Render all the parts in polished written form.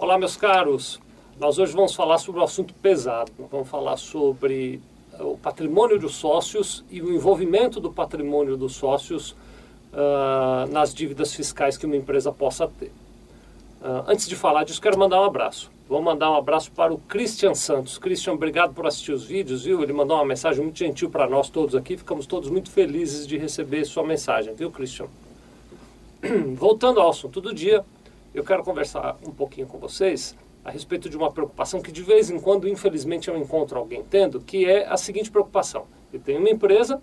Olá, meus caros. Nós hoje vamos falar sobre um assunto pesado. Vamos falar sobre o patrimônio dos sócios e o envolvimento do patrimônio dos sócios nas dívidas fiscais que uma empresa possa ter. Antes de falar disso, quero mandar um abraço. Vou mandar um abraço para o Christian Santos. Christian, obrigado por assistir os vídeos, viu? Ele mandou uma mensagem muito gentil para nós todos aqui. Ficamos todos muito felizes de receber sua mensagem, viu, Christian? Voltando ao assunto do dia, eu quero conversar um pouquinho com vocês a respeito de uma preocupação que de vez em quando, infelizmente, eu encontro alguém tendo, que é a seguinte preocupação. Eu tenho uma empresa,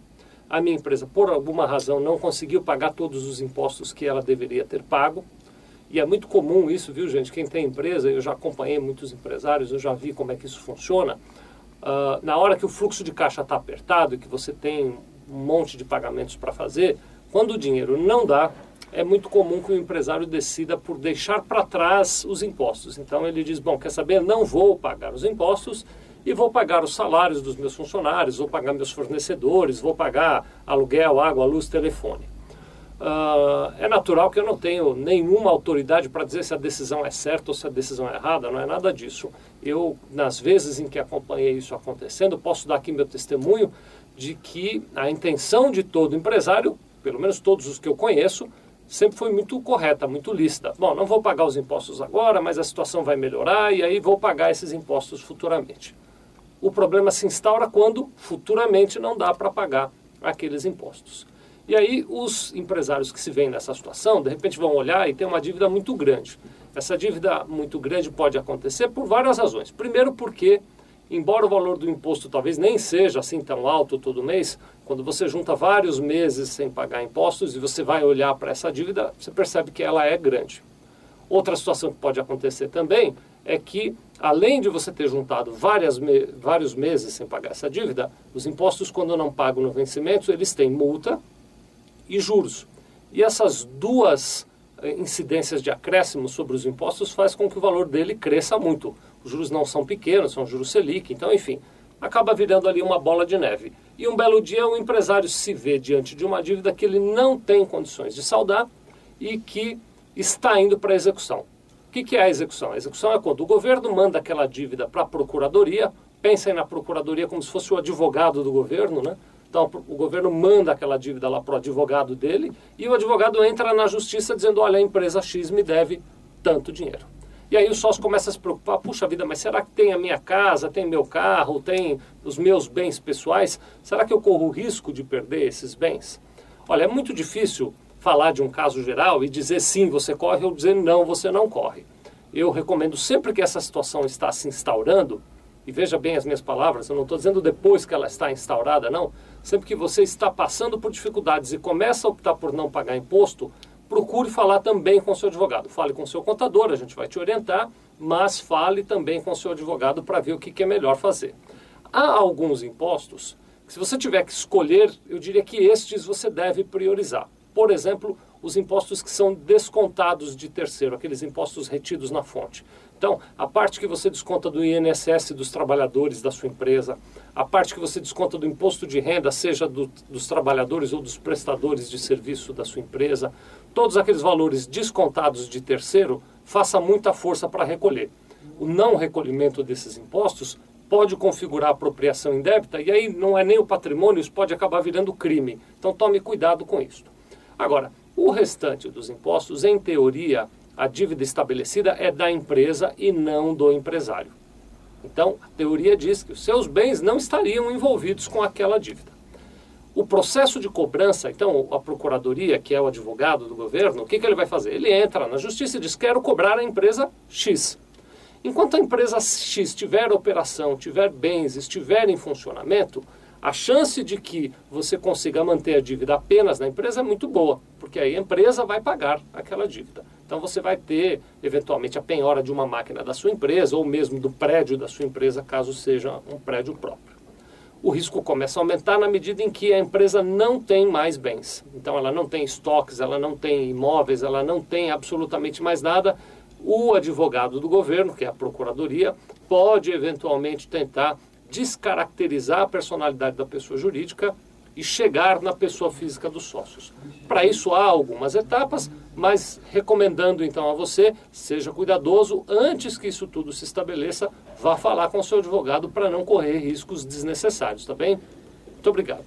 a minha empresa, por alguma razão, não conseguiu pagar todos os impostos que ela deveria ter pago. E é muito comum isso, viu, gente? Quem tem empresa, eu já acompanhei muitos empresários, eu já vi como é que isso funciona. Na hora que o fluxo de caixa está apertado e que você tem um monte de pagamentos para fazer, quando o dinheiro não dá, é muito comum que o empresário decida por deixar para trás os impostos. Então ele diz, bom, quer saber, não vou pagar os impostos e vou pagar os salários dos meus funcionários, vou pagar meus fornecedores, vou pagar aluguel, água, luz, telefone. É natural que eu não tenho nenhuma autoridade para dizer se a decisão é certa ou se a decisão é errada, não é nada disso. Eu, nas vezes em que acompanhei isso acontecendo, posso dar aqui meu testemunho de que a intenção de todo empresário, pelo menos todos os que eu conheço, sempre foi muito correta, muito lícita. Bom, não vou pagar os impostos agora, mas a situação vai melhorar e aí vou pagar esses impostos futuramente. O problema se instaura quando futuramente não dá para pagar aqueles impostos. E aí os empresários que se veem nessa situação, de repente vão olhar e tem uma dívida muito grande. Essa dívida muito grande pode acontecer por várias razões. Primeiro porque, embora o valor do imposto talvez nem seja assim tão alto todo mês, quando você junta vários meses sem pagar impostos e você vai olhar para essa dívida, você percebe que ela é grande. Outra situação que pode acontecer também é que, além de você ter juntado vários meses sem pagar essa dívida, os impostos, quando não pagam no vencimento, eles têm multa e juros. E essas duas incidências de acréscimo sobre os impostos faz com que o valor dele cresça muito. Os juros não são pequenos, são juros Selic, então, enfim, acaba virando ali uma bola de neve. E um belo dia o empresário se vê diante de uma dívida que ele não tem condições de saldar e que está indo para a execução. O que é a execução? A execução é quando o governo manda aquela dívida para a procuradoria. Pensem na procuradoria como se fosse o advogado do governo, né? Então o governo manda aquela dívida lá para o advogado dele e o advogado entra na justiça dizendo, olha, a empresa X me deve tanto dinheiro. E aí o sócio começa a se preocupar, puxa vida, mas será que tem a minha casa, tem meu carro, tem os meus bens pessoais? Será que eu corro o risco de perder esses bens? Olha, é muito difícil falar de um caso geral e dizer sim, você corre, ou dizer não, você não corre. Eu recomendo sempre que essa situação está se instaurando, e veja bem as minhas palavras, eu não estou dizendo depois que ela está instaurada, não. Sempre que você está passando por dificuldades e começa a optar por não pagar imposto, procure falar também com o seu advogado. Fale com o seu contador, a gente vai te orientar, mas fale também com o seu advogado para ver o que é melhor fazer. Há alguns impostos que, se você tiver que escolher, eu diria que estes você deve priorizar. Por exemplo, os impostos que são descontados de terceiro, aqueles impostos retidos na fonte. Então, a parte que você desconta do INSS dos trabalhadores da sua empresa, a parte que você desconta do imposto de renda, seja dos trabalhadores ou dos prestadores de serviço da sua empresa, todos aqueles valores descontados de terceiro, faça muita força para recolher. O não recolhimento desses impostos pode configurar apropriação indébita e aí não é nem o patrimônio, isso pode acabar virando crime. Então tome cuidado com isso. Agora, o restante dos impostos, em teoria, a dívida estabelecida é da empresa e não do empresário. Então, a teoria diz que os seus bens não estariam envolvidos com aquela dívida. O processo de cobrança, então, a procuradoria, que é o advogado do governo, o que ele vai fazer? Ele entra na justiça e diz, quero cobrar a empresa X. Enquanto a empresa X tiver operação, tiver bens, estiver em funcionamento, a chance de que você consiga manter a dívida apenas na empresa é muito boa, porque aí a empresa vai pagar aquela dívida. Então você vai ter, eventualmente, a penhora de uma máquina da sua empresa ou mesmo do prédio da sua empresa, caso seja um prédio próprio. O risco começa a aumentar na medida em que a empresa não tem mais bens. Então ela não tem estoques, ela não tem imóveis, ela não tem absolutamente mais nada. O advogado do governo, que é a procuradoria, pode eventualmente tentar descaracterizar a personalidade da pessoa jurídica e chegar na pessoa física dos sócios. Para isso há algumas etapas, mas recomendando então a você, seja cuidadoso, antes que isso tudo se estabeleça, vá falar com o seu advogado para não correr riscos desnecessários, tá bem? Muito obrigado.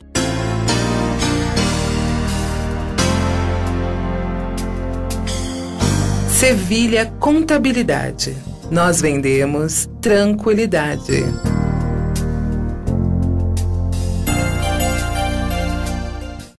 Sevilha Contabilidade. Nós vendemos tranquilidade.